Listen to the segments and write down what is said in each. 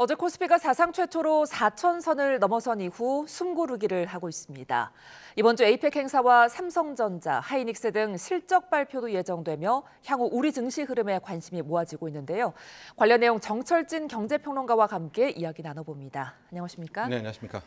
어제 코스피가 사상 최초로 4천선을 넘어선 이후 숨고르기를 하고 있습니다. 이번 주 에이펙 행사와 삼성전자, 하이닉스 등 실적 발표도 예정되며 향후 우리 증시 흐름에 관심이 모아지고 있는데요. 관련 내용 정철진 경제평론가와 함께 이야기 나눠봅니다. 안녕하십니까? 네, 안녕하십니까?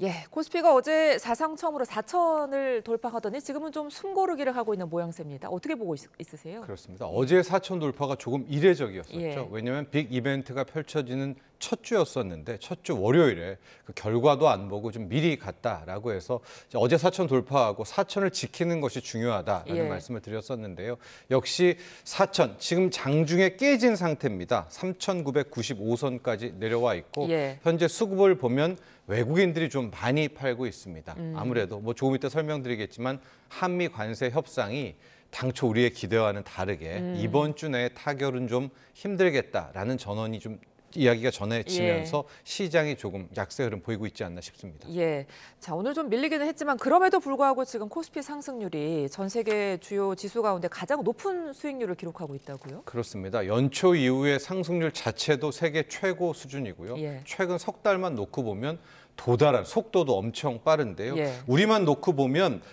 예, 코스피가 어제 사상 처음으로 4천을 돌파하더니 지금은 좀 숨고르기를 하고 있는 모양새입니다. 어떻게 보고 있으세요? 그렇습니다. 어제 4천 돌파가 조금 이례적이었었죠. 예. 왜냐하면 빅 이벤트가 펼쳐지는 첫 주였었는데 첫 주 월요일에 그 결과도 안 보고 좀 미리 갔다라고 해서 어제 4천 돌파하고 4천을 지키는 것이 중요하다라는 말씀을 드렸었는데요. 역시 4천 지금 장중에 깨진 상태입니다. 3,995선까지 내려와 있고 현재 수급을 보면 외국인들이 좀 많이 팔고 있습니다. 아무래도 뭐 조금 이따 설명드리겠지만 한미 관세 협상이 당초 우리의 기대와는 다르게 이번 주 내에 타결은 좀 힘들겠다라는 전언이 좀 이야기가 전해지면서 시장이 조금 약세 흐름 보이고 있지 않나 싶습니다. 예. 자, 오늘 좀 밀리기는 했지만 그럼에도 불구하고 지금 코스피 상승률이 전 세계 주요 지수 가운데 가장 높은 수익률을 기록하고 있다고요? 그렇습니다. 연초 이후의 상승률 자체도 세계 최고 수준이고요. 최근 석 달만 놓고 보면 도달한 속도도 엄청 빠른데요. 우리만 놓고 보면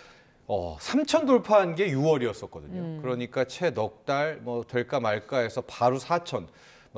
3천 돌파한 게 6월이었었거든요. 그러니까 채 넉 달 뭐 될까 말까 해서 바로 4천.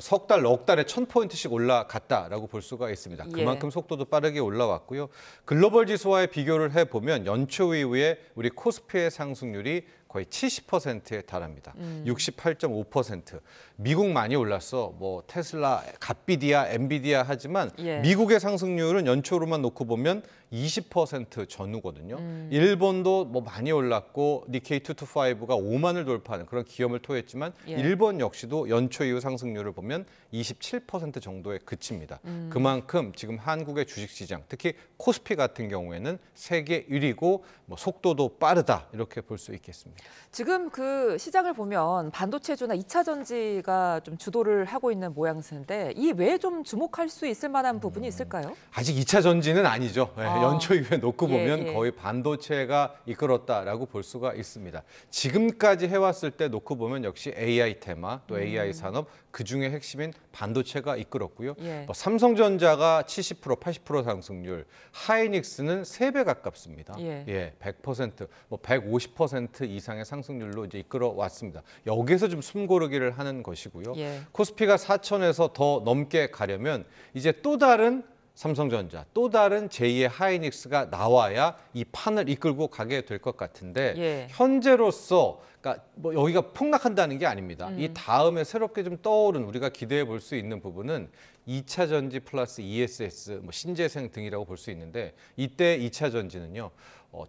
석 달, 넉 달에 1,000포인트씩 올라갔다라고 볼 수가 있습니다. 그만큼 속도도 빠르게 올라왔고요. 글로벌 지수와의 비교를 해보면 연초 이후에 우리 코스피의 상승률이 거의 70%에 달합니다. 68.5%. 미국 많이 올랐어. 뭐 테슬라, 갓비디아, 엔비디아 하지만 미국의 상승률은 연초로만 놓고 보면 20% 전후거든요. 일본도 뭐 많이 올랐고 니케이 225가 5만을 돌파하는 그런 기염을 토했지만 일본 역시도 연초 이후 상승률을 보면 27% 정도에 그칩니다. 그만큼 지금 한국의 주식시장, 특히 코스피 같은 경우에는 세계 1위고 뭐 속도도 빠르다 이렇게 볼 수 있겠습니다. 지금 그 시장을 보면 반도체주나 2차 전지가 좀 주도를 하고 있는 모양새인데 이 외에 좀 주목할 수 있을 만한 부분이 있을까요? 아직 2차 전지는 아니죠. 연초 이후에 놓고 보면 거의 반도체가 이끌었다라고 볼 수가 있습니다. 지금까지 해왔을 때 놓고 보면 역시 AI 테마, 또 AI 산업, 그중에 핵심인 반도체가 이끌었고요. 뭐 삼성전자가 70%, 80% 상승률, 하이닉스는 3배 가깝습니다. 100%, 뭐 150% 이상의 상승률로 이제 이끌어 왔습니다. 여기서 좀 숨고르기를 하는 것이고요. 코스피가 4천에서 더 넘게 가려면 이제 또 다른 삼성전자, 또 다른 제2의 하이닉스가 나와야 이 판을 이끌고 가게 될 것 같은데 현재로서 그러니까 뭐 여기가 폭락한다는 게 아닙니다. 이 다음에 새롭게 좀 떠오른 우리가 기대해 볼 수 있는 부분은 2차 전지 플러스 ESS, 뭐 신재생 등이라고 볼 수 있는데 이때 2차 전지는요.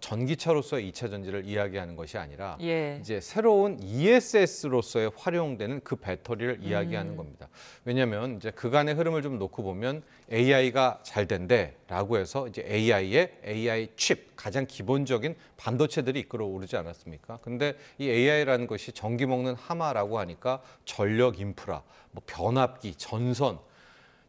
전기차로서의 2차 전지를 이야기하는 것이 아니라 이제 새로운 ESS로서의 활용되는 그 배터리를 이야기하는 겁니다. 왜냐하면 이제 그간의 흐름을 좀 놓고 보면 AI가 잘 된대라고 해서 이제 AI의 AI 칩, 가장 기본적인 반도체들이 이끌어 오르지 않았습니까? 근데 이 AI라는 것이 전기 먹는 하마라고 하니까 전력 인프라, 뭐 변압기, 전선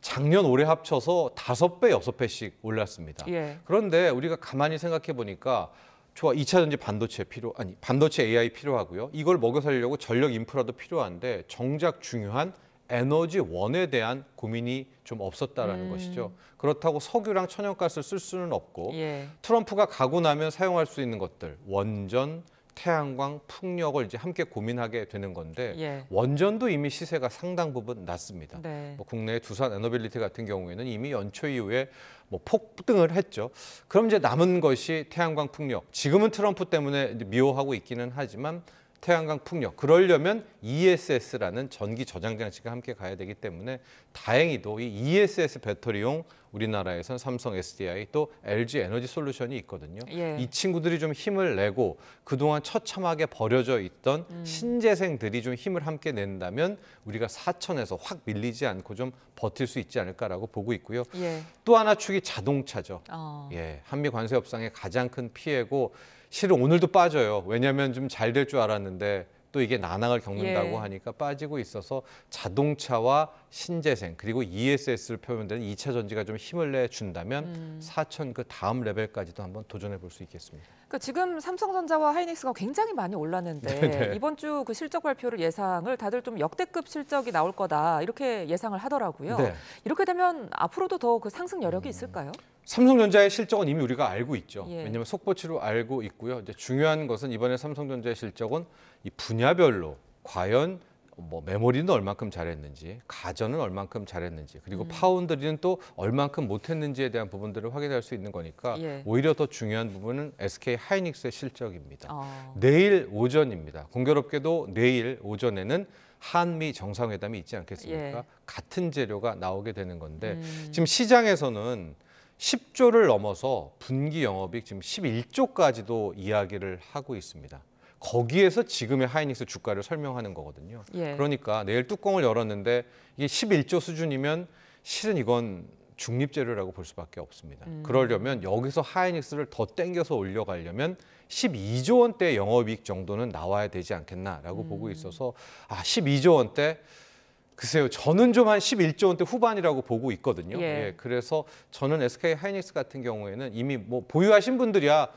작년 올해 합쳐서 5배, 6배씩 올랐습니다. 그런데 우리가 가만히 생각해 보니까 좋아, 2차 전지 반도체 AI 필요하고요. 이걸 먹여 살리려고 전력 인프라도 필요한데 정작 중요한 에너지원에 대한 고민이 좀 없었다라는 것이죠. 그렇다고 석유랑 천연가스를 쓸 수는 없고 트럼프가 가고 나면 사용할 수 있는 것들, 원전, 태양광, 풍력을 이제 함께 고민하게 되는 건데 원전도 이미 시세가 상당 부분 낮습니다. 뭐 국내의 두산 에너빌리티 같은 경우에는 이미 연초 이후에 뭐 폭등을 했죠. 그럼 이제 남은 것이 태양광, 풍력. 지금은 트럼프 때문에 미워하고 있기는 하지만 태양광, 풍력. 그러려면 ESS라는 전기 저장 장치가 함께 가야 되기 때문에 다행히도 이 ESS 배터리용 우리나라에선 삼성 SDI 또 LG 에너지 솔루션이 있거든요. 이 친구들이 좀 힘을 내고 그동안 처참하게 버려져 있던 신재생들이 좀 힘을 함께 낸다면 우리가 4천에서 확 밀리지 않고 좀 버틸 수 있지 않을까라고 보고 있고요. 또 하나 축이 자동차죠. 한미 관세 협상의 가장 큰 피해고 실은 오늘도 빠져요. 왜냐하면 좀 잘 될 줄 알았는데 또 이게 난항을 겪는다고 하니까 빠지고 있어서 자동차와 신재생 그리고 ESS를 표현되는 2차 전지가 좀 힘을 내준다면 4천 그 다음 레벨까지도 한번 도전해 볼 수 있겠습니다. 그러니까 지금 삼성전자와 하이닉스가 굉장히 많이 올랐는데 네네. 이번 주 그 실적 발표를 예상을 다들 좀 역대급 실적이 나올 거다 이렇게 예상을 하더라고요. 네. 이렇게 되면 앞으로도 더 그 상승 여력이 있을까요? 삼성전자의 실적은 이미 우리가 알고 있죠. 예. 왜냐하면 속보치로 알고 있고요. 이제 중요한 것은 이번에 삼성전자의 실적은 이 분야별로 과연 뭐 메모리는 얼만큼 잘했는지, 가전은 얼만큼 잘했는지, 그리고 파운드리는 또 얼만큼 못했는지에 대한 부분들을 확인할 수 있는 거니까 예. 오히려 더 중요한 부분은 SK 하이닉스의 실적입니다. 어. 내일 오전입니다. 공교롭게도 내일 오전에는 한미 정상회담이 있지 않겠습니까? 예. 같은 재료가 나오게 되는 건데 지금 시장에서는 10조를 넘어서 분기 영업이익 지금 11조까지도 이야기를 하고 있습니다. 거기에서 지금의 하이닉스 주가를 설명하는 거거든요. 예. 그러니까 내일 뚜껑을 열었는데 이게 11조 수준이면 실은 이건 중립재료라고 볼 수밖에 없습니다. 그러려면 여기서 하이닉스를 더 땡겨서 올려가려면 12조 원대 영업이익 정도는 나와야 되지 않겠나라고 보고 있어서 12조 원대 글쎄요, 저는 좀 한 11조 원대 후반이라고 보고 있거든요. 예. 예, 그래서 저는 SK 하이닉스 같은 경우에는 이미 뭐 보유하신 분들이야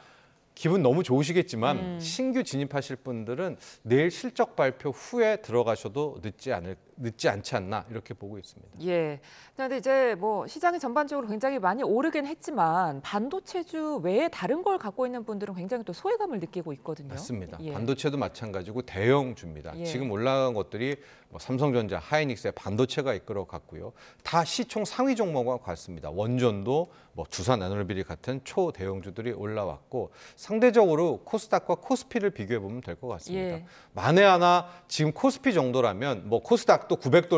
기분 너무 좋으시겠지만 신규 진입하실 분들은 내일 실적 발표 후에 들어가셔도 늦지 않지 않나 이렇게 보고 있습니다. 예. 그런데 이제 뭐 시장이 전반적으로 굉장히 많이 오르긴 했지만 반도체주 외에 다른 걸 갖고 있는 분들은 굉장히 또 소외감을 느끼고 있거든요. 맞습니다. 예. 반도체도 마찬가지고 대형주입니다. 예. 지금 올라간 것들이 뭐 삼성전자, 하이닉스의 반도체가 이끌어 갔고요. 다 시총 상위 종목과 같습니다. 원전도 뭐 두산 에너비리 같은 초대형주들이 올라왔고 상대적으로 코스닥과 코스피를 비교해 보면 될 것 같습니다. 예. 만에 하나 지금 코스피 정도라면 뭐 코스닥도 900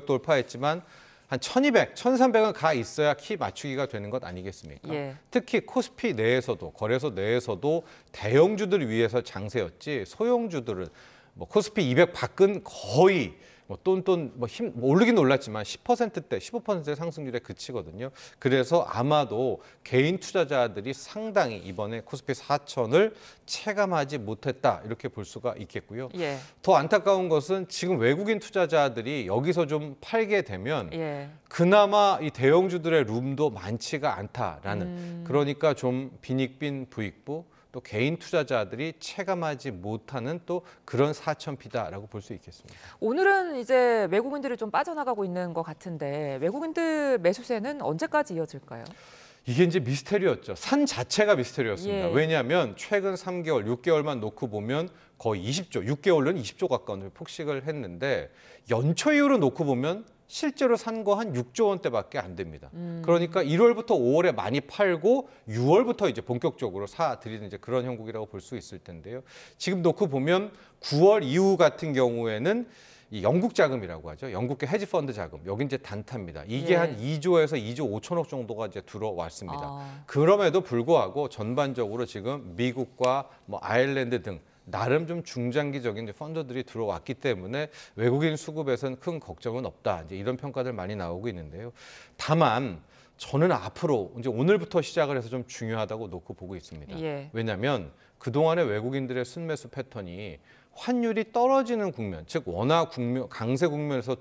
돌파했지만 한 1200, 1300은 가 있어야 키 맞추기가 되는 것 아니겠습니까? 예. 특히 코스피 내에서도 거래소 내에서도 대형주들을 위해서 장세였지 소형주들은 뭐 코스피 200 밖은 거의 뭐 오르긴 올랐지만 10%대, 15%대 상승률에 그치거든요. 그래서 아마도 개인 투자자들이 상당히 이번에 코스피 4천을 체감하지 못했다 이렇게 볼 수가 있겠고요. 예. 더 안타까운 것은 지금 외국인 투자자들이 여기서 좀 팔게 되면 예. 그나마 이 대형주들의 룸도 많지가 않다라는 그러니까 좀 빈익빈 부익부 또 개인 투자자들이 체감하지 못하는 또 그런 4천피다라고 볼 수 있겠습니다. 오늘은 이제 외국인들이 좀 빠져나가고 있는 것 같은데 외국인들 매수세는 언제까지 이어질까요? 이게 이제 미스테리였죠. 산 자체가 미스테리였습니다. 예. 왜냐하면 최근 3개월, 6개월만 놓고 보면 거의 20조, 6개월은 20조 가까운 폭식을 했는데 연초 이후로 놓고 보면 실제로 산 거 한 6조 원대밖에 안 됩니다. 그러니까 1월부터 5월에 많이 팔고 6월부터 이제 본격적으로 사들이는 이제 그런 형국이라고 볼 수 있을 텐데요. 지금 놓고 보면 9월 이후 같은 경우에는 이 영국 자금이라고 하죠. 영국계 헤지 펀드 자금. 여기 이제 단타입니다. 이게 예. 한 2조에서 2조 5천억 정도가 이제 들어왔습니다. 아. 그럼에도 불구하고 전반적으로 지금 미국과 뭐 아일랜드 등 나름 좀 중장기적인 펀드들이 들어왔기 때문에 외국인 수급에서는 큰 걱정은 없다. 이제 이런 평가들 많이 나오고 있는데요. 다만 저는 앞으로 이제 오늘부터 시작을 해서 좀 중요하다고 놓고 보고 있습니다. 예. 왜냐하면 그동안의 외국인들의 순매수 패턴이 환율이 떨어지는 국면, 즉 원화 국면, 강세 국면에서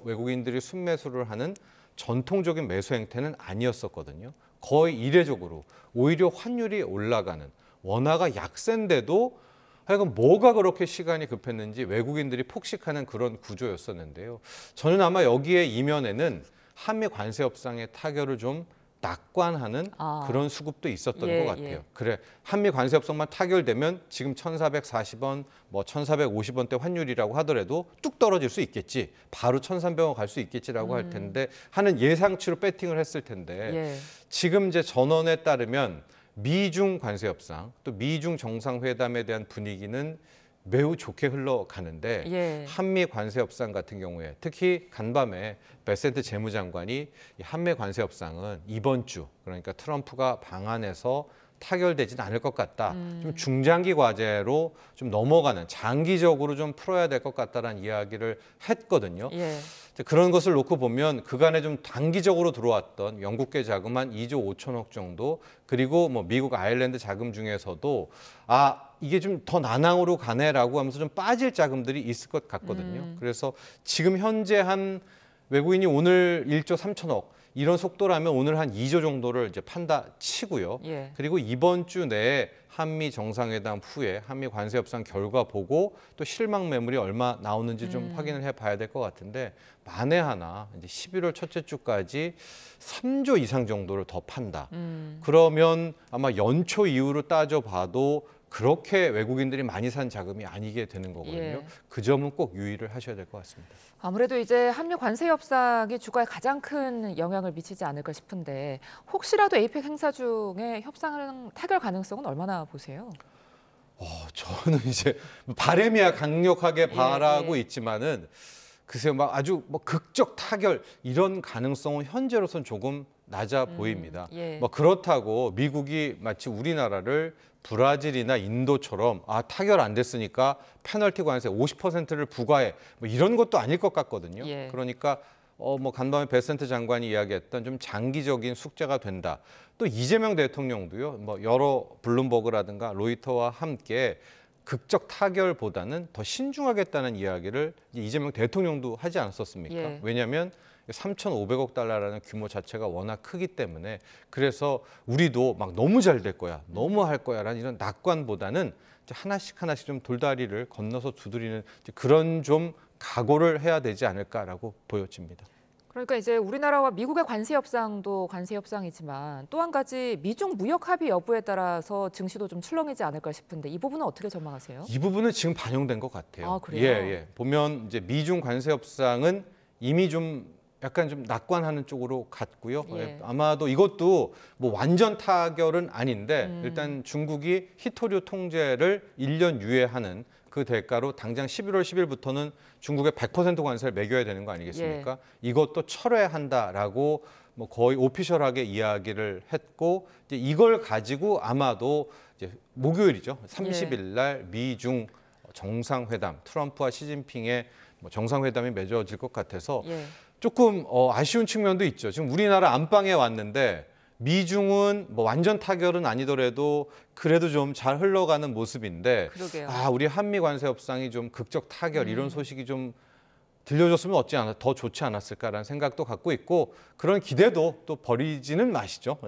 외국인들이 순매수를 하는 전통적인 매수 행태는 아니었었거든요. 거의 이례적으로 오히려 환율이 올라가는 원화가 약세인데도 하여간 뭐가 그렇게 시간이 급했는지 외국인들이 폭식하는 그런 구조였었는데요. 저는 아마 여기에 이면에는 한미 관세 협상의 타결을 좀 낙관하는 그런 수급도 있었던 예, 것 같아요. 예. 그래 한미 관세 협상만 타결되면 지금 1,440원, 뭐 1,450원대 환율이라고 하더라도 뚝 떨어질 수 있겠지. 바로 1,300원 갈 수 있겠지라고 할 텐데 하는 예상치로 배팅을 했을 텐데 예. 지금 이제 전언에 따르면 미중 관세 협상 또 미중 정상회담에 대한 분위기는 매우 좋게 흘러가는데 예. 한미 관세 협상 같은 경우에 특히 간밤에 베센트 재무장관이 이 한미 관세 협상은 이번 주 그러니까 트럼프가 방한해서 타결되지는 않을 것 같다. 좀 중장기 과제로 좀 넘어가는 장기적으로 좀 풀어야 될 것 같다라는 이야기를 했거든요. 예. 그런 것을 놓고 보면 그간에 좀 단기적으로 들어왔던 영국계 자금 한 2조 5천억 정도 그리고 뭐 미국 아일랜드 자금 중에서도 이게 좀 더 난항으로 가네라고 하면서 좀 빠질 자금들이 있을 것 같거든요. 그래서 지금 현재 한 외국인이 오늘 1조 3천억 이런 속도라면 오늘 한 2조 정도를 이제 판다 치고요. 예. 그리고 이번 주 내에 한미 정상회담 후에 한미 관세 협상 결과 보고 또 실망 매물이 얼마 나오는지 좀 확인을 해봐야 될 것 같은데 만에 하나 이제 11월 첫째 주까지 3조 이상 정도를 더 판다. 그러면 아마 연초 이후로 따져봐도 그렇게 외국인들이 많이 산 자금이 아니게 되는 거거든요. 예. 그 점은 꼭 유의를 하셔야 될 것 같습니다. 아무래도 이제 한미 관세 협상이 주가에 가장 큰 영향을 미치지 않을까 싶은데 혹시라도 에이펙 행사 중에 협상 타결 가능성은 얼마나 보세요? 저는 이제 바람이야 강력하게 바라고 예. 있지만은 글쎄요, 막 아주 뭐 극적 타결 이런 가능성은 현재로선 조금 낮아 보입니다. 예. 뭐 그렇다고 미국이 마치 우리나라를 브라질이나 인도처럼 타결 안 됐으니까 페널티 관세 50%를 부과해 뭐 이런 것도 아닐 것 같거든요. 예. 그러니까 뭐 간밤에 베센트 장관이 이야기했던 좀 장기적인 숙제가 된다. 또 이재명 대통령도요. 뭐 여러 블룸버그라든가 로이터와 함께 극적 타결보다는 더 신중하겠다는 이야기를 이재명 대통령도 하지 않았었습니까? 예. 왜냐하면 3,500억 달러라는 규모 자체가 워낙 크기 때문에 그래서 우리도 막 너무 잘 될 거야, 너무 할 거야라는 이런 낙관보다는 이제 하나씩 좀 돌다리를 건너서 두드리는 그런 좀 각오를 해야 되지 않을까라고 보여집니다. 그러니까 이제 우리나라와 미국의 관세 협상도 관세 협상이지만 또 한 가지 미중 무역 합의 여부에 따라서 증시도 좀 출렁이지 않을까 싶은데 이 부분은 어떻게 전망하세요? 이 부분은 지금 반영된 것 같아요. 그래요? 예. 보면 이제 미중 관세 협상은 이미 좀 약간 좀 낙관하는 쪽으로 갔고요. 예. 아마도 이것도 뭐 완전 타결은 아닌데 일단 중국이 희토류 통제를 1년 유예하는 그 대가로 당장 11월 10일부터는 중국에 100% 관세를 매겨야 되는 거 아니겠습니까? 이것도 철회한다라고 뭐 거의 오피셜하게 이야기를 했고 이제 이걸 가지고 아마도 이제 목요일이죠. 30일 날 미중 정상회담, 트럼프와 시진핑의 뭐 정상회담이 맺어질 것 같아서 조금 아쉬운 측면도 있죠. 지금 우리나라 안방에 왔는데 미중은 뭐 완전 타결은 아니더라도 그래도 좀 잘 흘러가는 모습인데 그러게요. 우리 한미 관세 협상이 좀 극적 타결 이런 소식이 좀 들려줬으면 더 좋지 않았을까라는 생각도 갖고 있고 그런 기대도 또 버리지는 마시죠.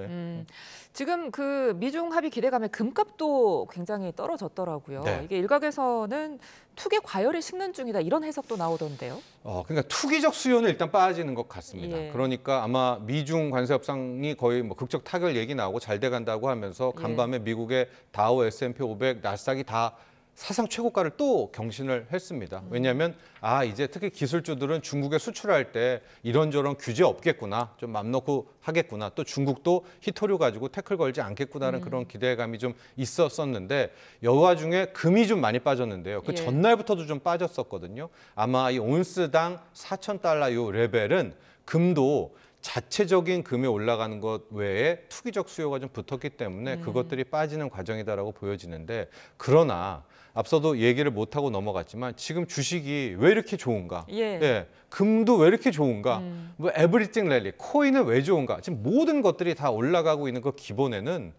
지금 그 미중 합의 기대감에 금값도 굉장히 떨어졌더라고요. 네. 이게 일각에서는 투기 과열이 식는 중이다 이런 해석도 나오던데요. 그러니까 투기적 수요는 일단 빠지는 것 같습니다. 예. 그러니까 아마 미중 관세 협상이 거의 뭐 극적 타결 얘기 나오고 잘 돼간다고 하면서 간밤에 미국의 다우, S&P 500, 나스닥이 다 사상 최고가를 또 경신을 했습니다. 왜냐하면 이제 특히 기술주들은 중국에 수출할 때 이런저런 규제 없겠구나, 좀 맘 놓고 하겠구나, 또 중국도 희토류 가지고 태클 걸지 않겠구나라는 그런 기대감이 좀 있었었는데 여와중에 금이 좀 많이 빠졌는데요. 그 전날부터도 좀 빠졌었거든요. 아마 이 온스당 4,000달러 요 레벨은 금도 자체적인 금이 올라가는 것 외에 투기적 수요가 좀 붙었기 때문에 그것들이 빠지는 과정이다라고 보여지는데 그러나 앞서도 얘기를 못하고 넘어갔지만 지금 주식이 왜 이렇게 좋은가? 금도 왜 이렇게 좋은가? 뭐 에브리띵 랠리, 코인은 왜 좋은가? 지금 모든 것들이 다 올라가고 있는 그 기본에는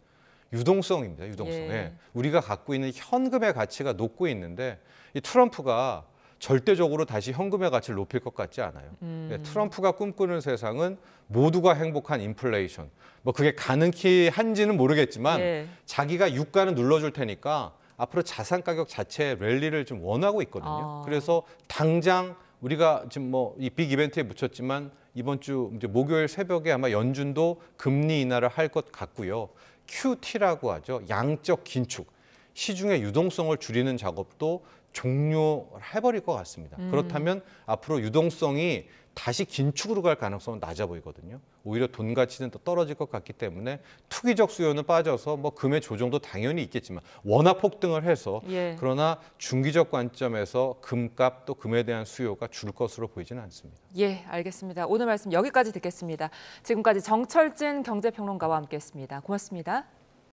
유동성입니다. 유동성. 우리가 갖고 있는 현금의 가치가 높고 있는데 이 트럼프가 절대적으로 다시 현금의 가치를 높일 것 같지 않아요. 트럼프가 꿈꾸는 세상은 모두가 행복한 인플레이션. 뭐 그게 가능키 한지는 모르겠지만 자기가 유가는 눌러줄 테니까 앞으로 자산 가격 자체의 랠리를 좀 원하고 있거든요. 그래서 당장 우리가 지금 뭐 이 빅 이벤트에 묻혔지만 이번 주 이제 목요일 새벽에 아마 연준도 금리 인하를 할 것 같고요. QT라고 하죠. 양적 긴축. 시중의 유동성을 줄이는 작업도 종료해버릴 것 같습니다. 그렇다면 앞으로 유동성이 다시 긴축으로 갈 가능성은 낮아 보이거든요. 오히려 돈 가치는 더 떨어질 것 같기 때문에 투기적 수요는 빠져서 뭐 금의 조정도 당연히 있겠지만 워낙 폭등을 해서 그러나 중기적 관점에서 금값 또 금에 대한 수요가 줄 것으로 보이지는 않습니다. 알겠습니다. 오늘 말씀 여기까지 듣겠습니다. 지금까지 정철진 경제평론가와 함께했습니다. 고맙습니다.